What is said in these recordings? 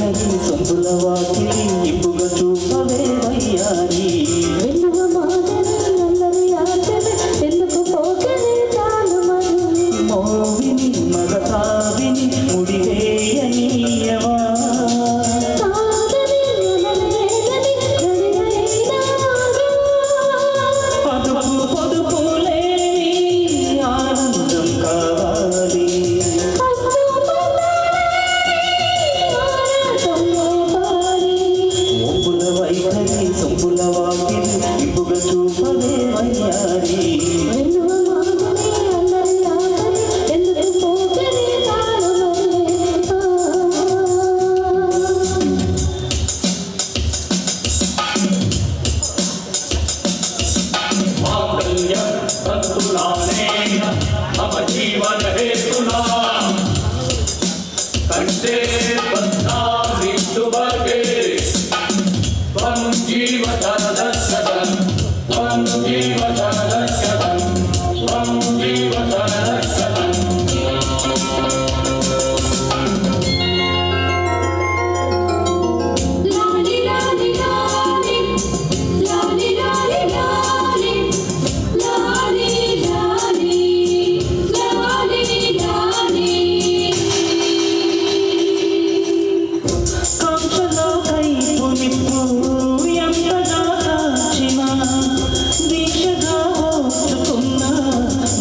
వైఖరి సొంపుల వాకిలి ఇంపుగా చూపవే వయ్యారి వెన్నువ మాదరి నల్లరి ఆశలు ఎందుకు పోకనే చాలు మరి మోవిని మగతావిని ముడివేయనీయవా కాదని మనలేదని గడియైనా పదుపు పొదుపు లేని ఆనందం కావాలి ఒప్పుల వైఖరి సొంపుల వాకిలి ఇంపుగా చూపవే వయ్యారి వెన్నువ మాదరి నల్లరి ఆశలు ఎందుకు పోకనే చాలు मम जीवन हेतुना कंठे बद्धामि शुभगे त्वं जीवधनदशकं त्वं जीवधनदशकं त्वं जीवधनदशकम् లాలి లాలి లాలి లాలి లాలి లాలి లాలి లాలి లాలి లాలి కాంక్షలో కైపు నిప్పు ఎంతగా కాచినా దీక్షగా ఓర్చుకున్న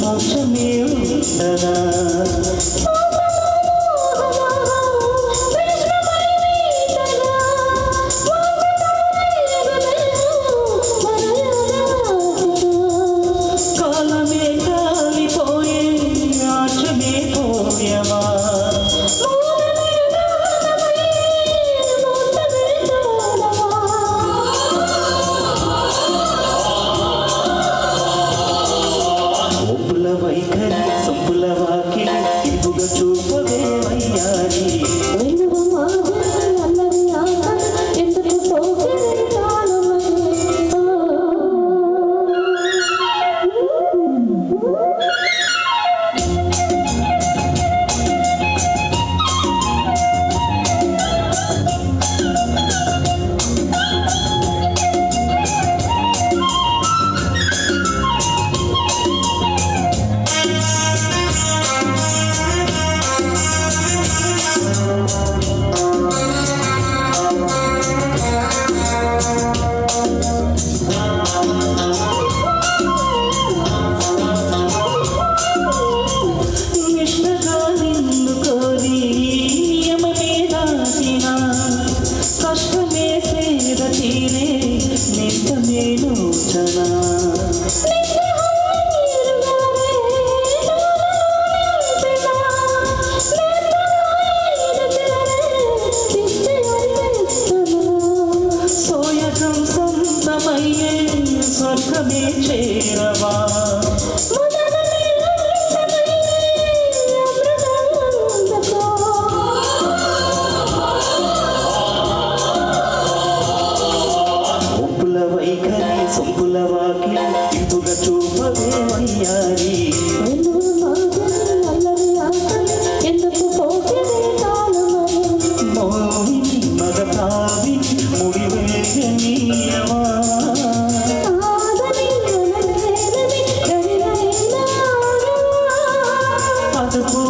మోక్షమే ఉండదా కాలమే కాలిపోయే ఆశమే పోయవా ఒప్పుల వైఖరి సొంపుల వాకిలి ఇంపుగా చూపవే వయ్యారి వెన్నువ మాదరి నల్లరి ఆశలు ఎందుకు పోకనే చాలు నిష్ఠగా నిన్ను కోరి నియమమే దాటిన కష్టమే సేద తీరే నిష్టమే నూచనా సోయగం సొంతమయ్యే స్వర్గమే చేరవా ఒప్పుల వైఖరి సొంపుల వాకిలి ఇంపుగా చూపవే వయ్యారి ఎందుకు పోకనే చాలు మోవిని మగతావి ముడివేయనీయవా కాదని మనలేదని గడియైనా పదుపు